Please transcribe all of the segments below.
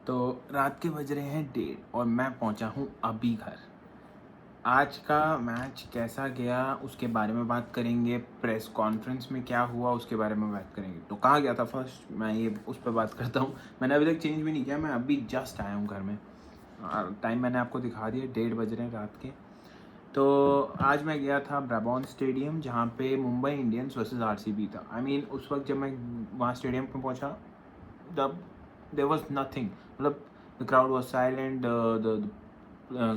तो रात के बज रहे हैं 1:30 और मैं पहुंचा हूं अभी घर। आज का मैच कैसा गया उसके बारे में बात करेंगे, प्रेस कॉन्फ्रेंस में क्या हुआ उसके बारे में बात करेंगे। तो कहाँ गया था फर्स्ट, मैं ये उस पर बात करता हूँ। मैंने अभी तक चेंज भी नहीं किया, मैं अभी जस्ट आया हूँ घर में। टाइम मैंने आपको दिखा दिया, 1:30 बज रहे हैं रात के। तो आज मैं गया था ब्राबॉन स्टेडियम, जहाँ पे मुंबई इंडियंस वर्सेस आरसीबी था। उस वक्त जब मैं वहाँ स्टेडियम पे पहुँचा, तब देयर वाज नथिंग। मतलब the crowd was silent, the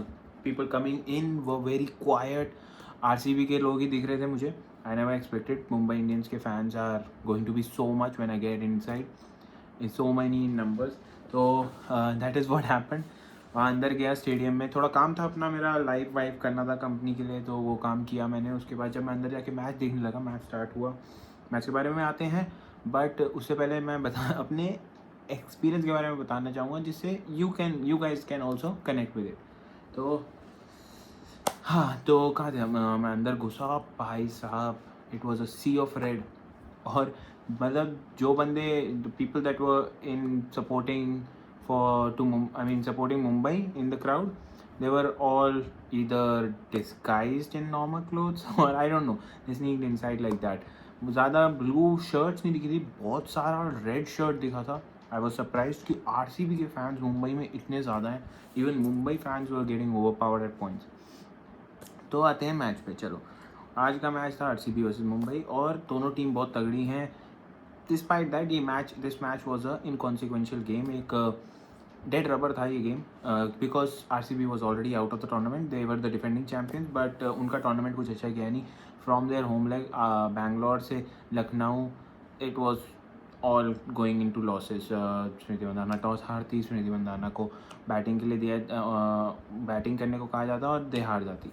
people coming in were very quiet. RCB के लोग ही दिख रहे थे मुझे। I never expected Mumbai Indians के fans are going to be so much when I get inside in so many numbers. तो that is what happened. वहाँ अंदर गया स्टेडियम में, थोड़ा काम था अपना, मेरा लाइव वाइव करना था कंपनी के लिए, तो वो काम किया मैंने। उसके बाद जब मैं अंदर जाके मैच देखने लगा, मैच स्टार्ट हुआ। मैच के बारे में आते हैं, बट उससे पहले मैं अपने एक्सपीरियंस के बारे में बताना चाहूँगा, जिससे you guys can also connect with it. तो हाँ, तो कहाँ थे हम? मैं अंदर घुसा, भाई साहब, it was a sea of red. और मतलब जो बंदे, the people that were in supporting supporting Mumbai in the crowd, they were all either disguised in normal clothes or I don't know, they sneaked inside like that. ज़्यादा blue shirts नहीं दिखी थी, बहुत सारा रेड शर्ट दिखा था। I was surprise कि RCB के फैंस मुंबई में इतने ज़्यादा हैं। Even Mumbai fans were getting overpowered at points. तो आते हैं मैच पे। चलो, आज का मैच था आरसीबी वर्सेस मुंबई, और दोनों टीम बहुत तगड़ी हैं। Despite that this match was a inconsequential game. एक डेड रबर था ये game, because RCB was already out of the tournament. They were the defending champions, but उनका टूर्नामेंट कुछ अच्छा गया नहीं। From their home leg Bangalore से Lucknow, it was all going in to losses. Smriti Mandhana toss हारती, स्मृति मंदाना को बैटिंग के लिए दिया, बैटिंग करने को कहा जाता और दे हार जाती।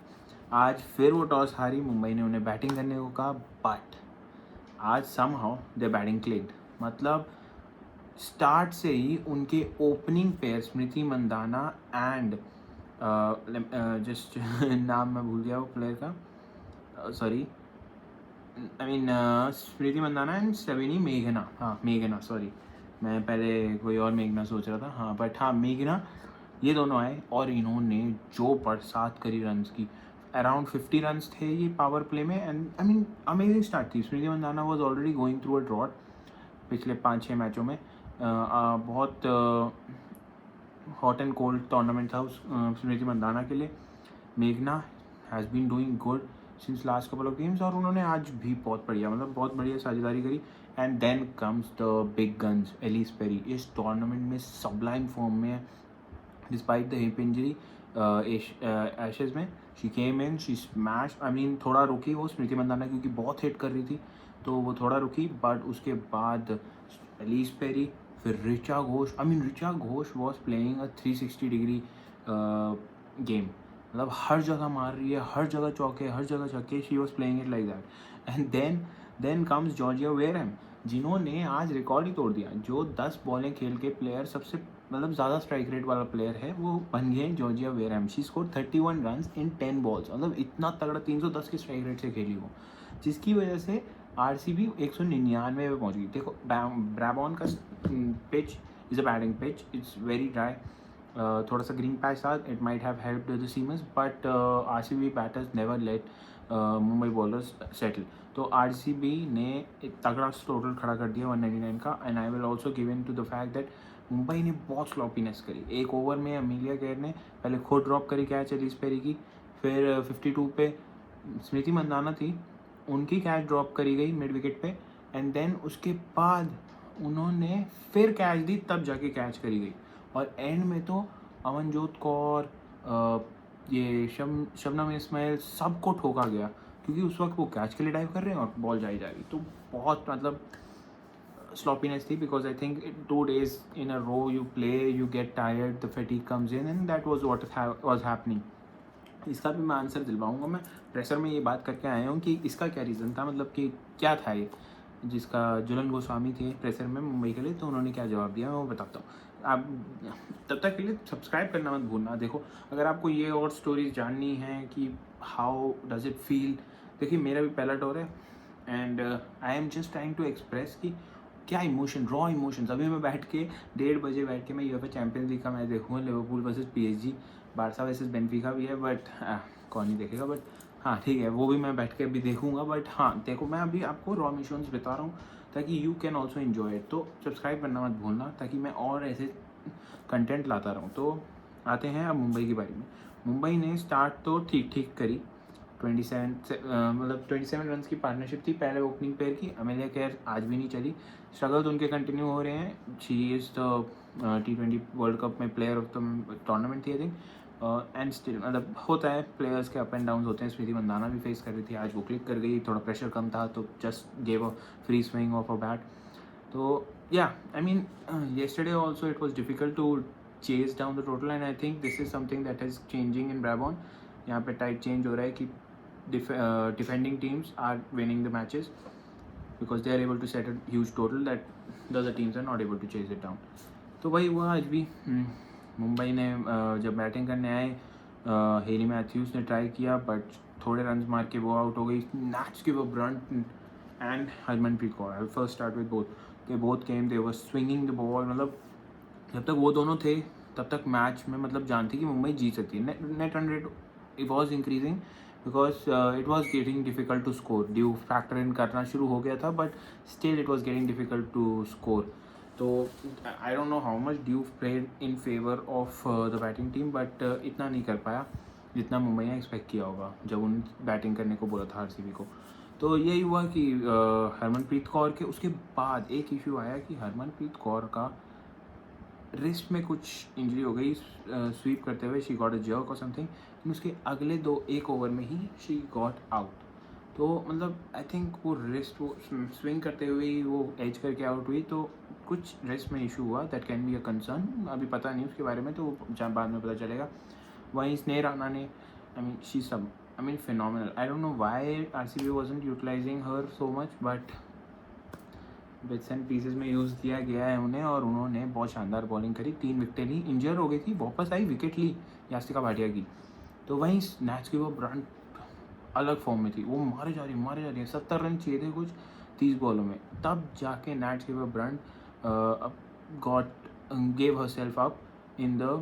आज फिर वो टॉस हारी, मुंबई ने उन्हें बैटिंग करने को कहा, बट आज समहाउ दे बैटिंग क्लिक्ड। मतलब स्टार्ट से ही उनके opening pair Smriti Mandhana and just नाम मैं भूल गया वो प्लेयर का, सॉरी, स्मृति मंदाना एंड सविनी मेघना, हाँ मेघना, सॉरी, मैं पहले कोई और मेघना सोच रहा था, हाँ बट हाँ मेघना, ये दोनों आए और इन्होंने जो बरसात करी रन्स की। अराउंड 50 रन्स थे ये पावर प्ले में, एंड अमेजिंग स्टार्ट थी। Smriti Mandhana was already going through a drought पिछले 5-6 मैचों में। बहुत हॉट एंड कोल्ड टूर्नामेंट था उस स्मृति मंदाना के लिए। मेघना has been doing good since last couple of games, और उन्होंने आज भी बहुत बढ़िया, मतलब बहुत बढ़िया साझेदारी करी। And then comes the big guns, Ellyse Perry इस टूर्नामेंट में सबलाइम फॉर्म में है, despite the hip injury Ashes में। She came in, she smash, थोड़ा रुकी वो स्मृति मंदाना क्योंकि बहुत हिट कर रही थी, तो वो थोड़ा रुकी, बट उसके बाद एलिस पेरी, फिर Richa Ghosh. Richa Ghosh was playing a 360 degree game. मतलब हर जगह मार रही है, हर जगह चौके, हर जगह छक्के। She was playing it like that. And then comes Georgia Wareham, जिन्होंने आज रिकॉर्ड ही तोड़ दिया। जो 10 बॉलें खेल के प्लेयर सबसे मतलब ज़्यादा स्ट्राइक रेट वाला प्लेयर है, वो बन गए Georgia Wareham. She score 31 runs in 10 balls. मतलब इतना तगड़ा 310 के स्ट्राइक रेट से खेली वो, जिसकी वजह से आरसीबी 199 पे पहुंच गई। देखो, ब्राबॉन का pitch is a batting pitch, it's very dry. थोड़ा सा ग्रीन पैच था, it might have helped the seamers, but RCB batters never let Mumbai bowlers settle. तो आरसीबी ने एक तगड़ा टोटल खड़ा कर दिया 199 का। And I will also give in to the fact that Mumbai ने बहुत स्लॉपीनेस करी। एक ओवर में अमीलिया केयर ने पहले खुद ड्रॉप करी कैच एलिस पेरी की, फिर 52 पे स्मृति मंदाना थी, उनकी कैच ड्रॉप करी गई मिड विकेट पे, एंड देन उसके बाद उन्होंने फिर कैच दी, तब जाके कैच करी गई। और एंड में तो अमनजोत कौर, ये शबनम इस्माइल, सबको ठोका गया, क्योंकि उस वक्त वो कैच के लिए डाइव कर रहे हैं और बॉल जा रही। तो बहुत मतलब sloppiness थी, because I think 2 days in a row you play, you get tired, the fatigue comes in, and that was what was happening. इसका भी मैं आंसर दिलवाऊंगा। मैं प्रेशर में ये बात करके आया हूँ कि इसका क्या रीज़न था, मतलब कि क्या था ये, जिसका जुलन गोस्वामी थे प्रेशर में मुंबई के लिए, तो उन्होंने क्या जवाब दिया मैं वो बताता हूँ। आप तब तक के लिए सब्सक्राइब करना मत भूलना। देखो, अगर आपको ये और स्टोरीज जाननी है कि हाउ डज इट फील, देखिए मेरा भी पहला टूर है, and I am just trying to express कि क्या इमोशन, रॉ इमोशंस। अभी मैं बैठ के 1:30 बजे बैठ के मैं यूएफए चैंपियंस लीग का मैच देखूँगा, Liverpool versus PSG, Barça versus Benfica भी है, बट कौन नहीं देखेगा, बट हाँ ठीक है, वो भी मैं बैठ के अभी देखूँगा। बट हाँ देखो, मैं अभी आपको रॉ इमोशंस बता रहा हूँ ताकि you can also enjoy it. तो सब्सक्राइब करना मत भूलना ताकि मैं और ऐसे कंटेंट लाता रहूँ। तो आते हैं अब मुंबई के बारे में। मुंबई ने स्टार्ट तो ठीक ठीक करी, 27 रन की पार्टनरशिप थी पहले ओपनिंग पेयर की। अमेलिया केयर आज भी नहीं चली, स्ट्रगल तो उनके कंटिन्यू हो रहे हैं। She is the T20 world cup में प्लेयर ऑफ द टूर्नामेंट थी आई थिंक। एंड स्टिल मतलब होता है, प्लेयर्स के अप एंड डाउन होते हैं। स्मृति मंदाना भी फेस कर रही थी, आज वो क्लिक कर गई, थोड़ा प्रेशर कम था तो just gave a free swing of a bat. तो या I mean yesterday also it was difficult to chase down the total, and I think this is something that is changing in Brabon. यहाँ पे tight change हो रहा है कि defending teams are winning the matches because they are able to set a huge total that the other teams are not able to chase it down. तो वही हुआ आज भी। मुंबई ने जब बैटिंग करने आए, हेरी मैथ्यूज़ ने ट्राई किया बट थोड़े रन मार के वो आउट हो गई। Nits give a Brunt and Harmanpreet Kaur. I first start with both came, they were swinging the ball. मतलब जब तक वो दोनों थे तब तक मैच में मतलब जानती कि मुंबई जीत सकती है। Net run rate it was increasing because it was getting difficult to score. Dew factor in करना शुरू हो गया था but still it was getting difficult to score. तो I don't know how much dew played in favour of the batting team, but इतना नहीं कर पाया जितना मुंबई ने एक्सपेक्ट किया होगा जब उन बैटिंग करने को बोला था आरसीबी को। तो यही हुआ कि हरमनप्रीत कौर के उसके बाद एक इशू आया कि हरमनप्रीत कौर का रिस्ट में कुछ इंजरी हो गई स्वीप करते हुए। शी गॉट अ जर्क और समथिंग, उसके अगले एक ओवर में ही शी गॉट आउट। तो मतलब आई थिंक वो रिस्ट, वो स्विंग करते हुए ही वो एज करके आउट हुई। तो कुछ रिस्ट में इशू हुआ, that can be a concern. अभी पता नहीं उसके बारे में, तो बाद में पता चलेगा। वहीं स्नेह राणा ने I mean phenomenal. I don't know why RCB wasn't utilising her so much, but bits and pieces में यूज़ किया गया है उन्हें और उन्होंने बहुत शानदार बॉलिंग करी। 3 विकेटें ली, इंजर हो गई थी, वापस आई, विकेट ली यास्तिका भाटिया की। तो वहीं मैच की वो ब्रांड अलग फॉर्म में थी, वो मारे जा रही है। 70 रन चाहिए थे कुछ 30 बॉलों में, तब जाके nits give a Brunt gave herself up in the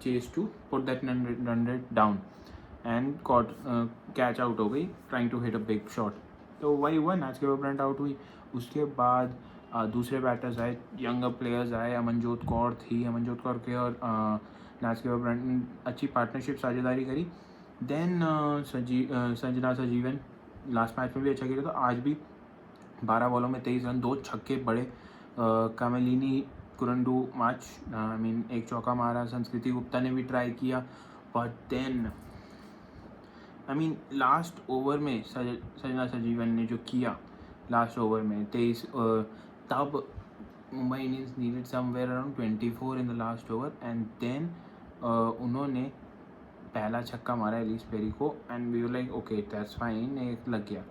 chase to put that run rate down and got catch out हो गई trying to hit a big shot। तो वही हुआ, nits give a Brunt out हुई। उसके बाद दूसरे batters आए, यंगर प्लेयर्स आए। अमनजोत कौर थी, अमनजोत कौर के और नैट्स गिव अ ब्रंट अच्छी पार्टनरशिप साझेदारी करी। देन संजना सजीवन लास्ट मैच में भी अच्छा खेला, तो आज भी 12 बॉलों में 23 रन, 2 छक्के बड़े। कामेलिनी कुरंडू मैच, आई मीन एक चौका मारा। संस्कृति गुप्ता ने भी ट्राई किया, but then I mean last over में संजना सजीवन ने जो किया लास्ट ओवर में 23, तब Mumbai Indians needed somewhere around 24 in the last over and then उन्होंने पहला छक्का मारा एलिस पेरी को and we were like okay that's fine, एक लग गया।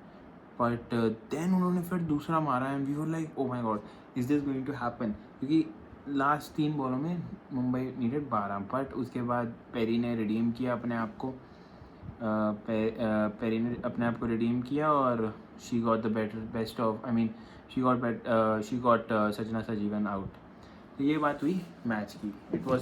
बट देन उन्होंने फिर दूसरा मारा and we were like oh my god, is this going to happen, क्योंकि लास्ट 3 बॉलों में मुंबई नीडेड 12। बट उसके बाद पेरी ने रिडीम किया अपने आप को, पेरी ने अपने आप को रिडीम किया और she got the best of, I mean she got Sajana Sajeevan out. तो ये बात हुई मैच की। It was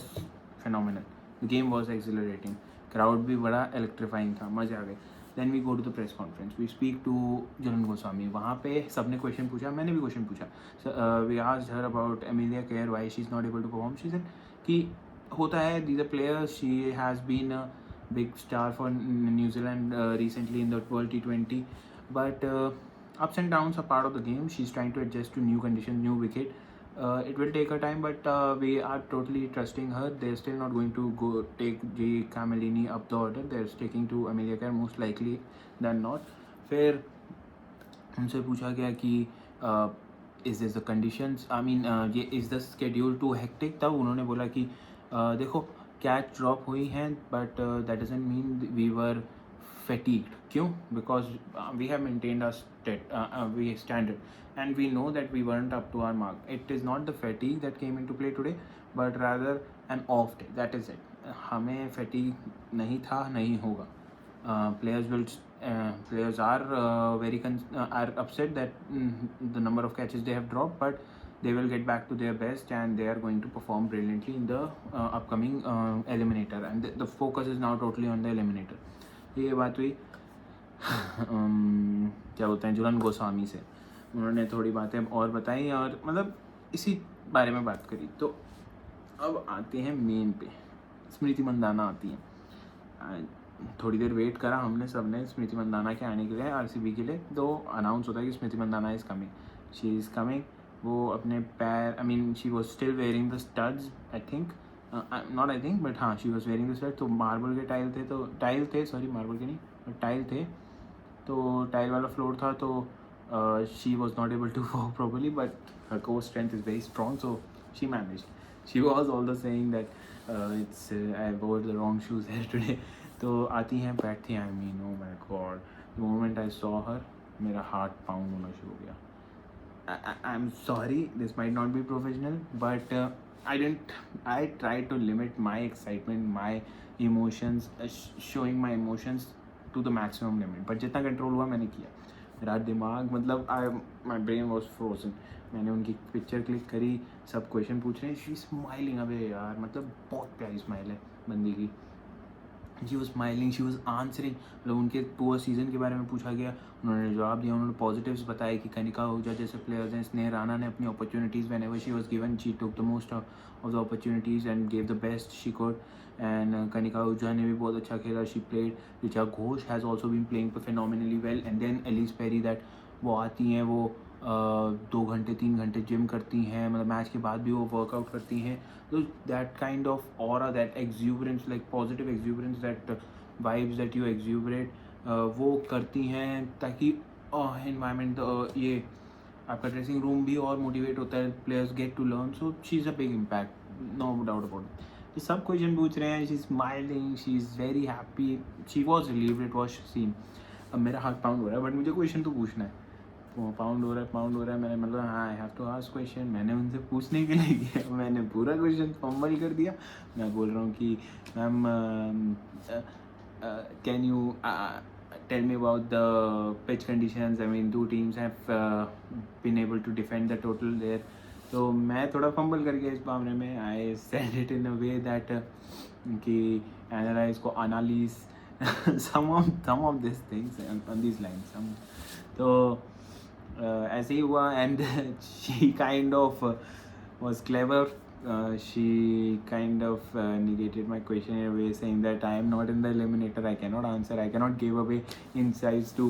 phenomenal, the game was accelerating, crowd भी बड़ा इलेक्ट्रीफाइंग था, मज़े आ गए। Then we go to the press conference, we speak to Jhulan Goswami. वहाँ पे सबने क्वेश्चन पूछा, मैंने भी क्वेश्चन पूछा। We asked her about Amelia Kerr, why she is not able to perform. She said कि होता है, these are players, she has been a big star for New Zealand recently in the world T20, but ups and downs are part of the game. She's trying to adjust to new conditions, new wicket. It will take her time, but we are totally trusting her. They're still not going to go take J. Camellini up the order. They're sticking to Amelia Kerr most likely than not. फिर उनसे पूछा गया कि is this the conditions, I mean ये is the schedule too hectic। तब उन्होंने बोला कि देखो कैच ड्रॉप हुई हैं but that doesn't mean we were fatigued। क्यों? Because we have maintained our standard and we know that we weren't up to our mark. It is not the fatigue that came into play today, but rather an off day, that is it। हमें fatigue नहीं था, नहीं होगा। Players will players are are upset that the number of catches they have dropped, but they will get back to their best and they are going to perform brilliantly in the upcoming eliminator, and the focus is now totally on the eliminator. ये बात हुई क्या बोलते हैं जुलन गोस्वामी से, उन्होंने थोड़ी बातें और बताई और मतलब इसी बारे में बात करी. तो अब आते हैं मेन पे, स्मृति मंदाना आती है. थोड़ी देर वेट करा हमने सबने स्मृति मंदाना के आने के लिए आरसीबी के लिए. तो अनाउंस होता है कि Smriti Mandhana is coming, she is coming. वो अपने पैर, I mean she was still wearing the studs, I think not I think but हाँ she was wearing the studs. तो मार्बल के टाइल थे, तो टाइल थे, सॉरी मार्बल के नहीं टाइल थे, तो टाइल वाला फ्लोर था. तो she was not able to walk properly, but her core strength is very strong, so she managed. She was also saying that it's I wore the wrong shoes here today. तो आती हैं बैठती हैं, I mean oh my God, the moment I saw her मेरा heart pound होना शुरू हो गया. I am sorry, this might not be professional, but I tried to limit my excitement, my emotions, showing my emotions to the maximum limit. but जितना control हुआ मैंने किया. मेरा दिमाग मतलब my brain was frozen. मैंने उनकी पिक्चर क्लिक करी, सब क्वेश्चन पूछ रहे हैं. शी स्माइलिंग, अबे यार मतलब बहुत प्यारी स्माइल है बंदी की. She was smiling, she was answering. मतलब उनके पूरे सीज़न के बारे में पूछा गया, उन्होंने जवाब दिया. उन्होंने पॉजिटिव्स बताए कि कनिका आहूजा जैसे प्लेयर्स हैं, स्नेह राणा ने अपनी opportunities whenever she was given she took the most of the opportunities and gave the best she could. And Kanika Ahuja ने भी बहुत अच्छा खेला, she played. Richa Ghosh has also been playing phenomenally well. And then Ellyse Perry, that वो आती हैं, वो 2 घंटे 3 घंटे जिम करती हैं, मतलब मैच के बाद भी वो वर्कआउट करती हैं. तो that kind of aura, that exuberance, like positive exuberance, that vibes that you exuberate, वो करती हैं ताकि एनवायरनमेंट ये आपका ड्रेसिंग रूम भी और मोटिवेट होता है, players get to learn. So she is a big impact, no doubt about it. ये सब क्वेश्चन पूछ रहे हैं, she is smiling, she is very happy, she was relieved, it was seen. अब मेरा हार्ट पाउंड हो रहा है, बट मुझे क्वेश्चन तो पूछना है. पाउंड हो रहा है. मैंने मतलब हाँ I have to ask question. मैंने उनसे पूछने के लिए किया, मैंने पूरा क्वेश्चन फंबल कर दिया. मैं बोल रहा हूँ कि ma'am can you tell me about the pitch conditions. I mean, 2 teams have been able to defend the total there. तो मैं थोड़ा फंबल कर गया इस मामले में. I said it in a way that कि एनालाइज को एनालिस some of these things on these lines. तो ऐसे ही हुआ. And she kind of was clever. She kind of negated my question in a way, saying that I am not in the eliminator, I cannot answer, I cannot give away insights to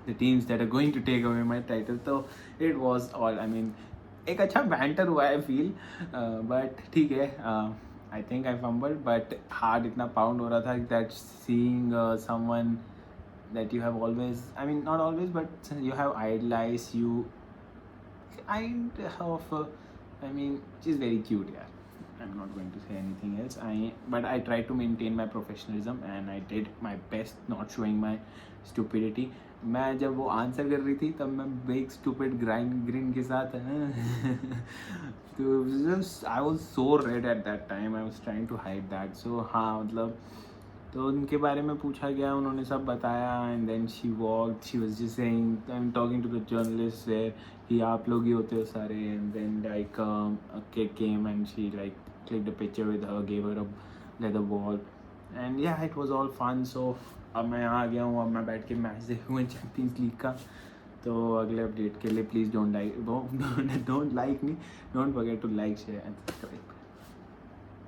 the teams that are going to take away my title. So it was all, I mean, एक अच्छा banter हुआ I feel, but ठीक है. I think I fumbled, but heart इतना pound हो रहा था that seeing someone that you have always, I mean not always, but you have idolized, you kind of I mean, she's very cute, yeah. I'm not going to say anything else. But I tried to maintain my professionalism and I did my best, not showing my stupidity. मैं जब वो answer कर रही थी तब मैं big stupid green के साथ तो I was so red at that time. I was trying to hide that. So हाँ मतलब तो उनके बारे में पूछा गया, उन्होंने सब बताया. And then she walked, she was just saying, I am talking to the journalist there कि आप लोग ही होते हो सारे. And then like a kid came and she like clicked a picture with her, gave her a leather ball. And yeah it was all fun. So अब मैं यहाँ आ गया हूँ, अब मैं बैठ के मैच देखूँगा चैम्पियंस लीग का. तो अगले अपडेट के लिए please don't forget to like, share and subscribe.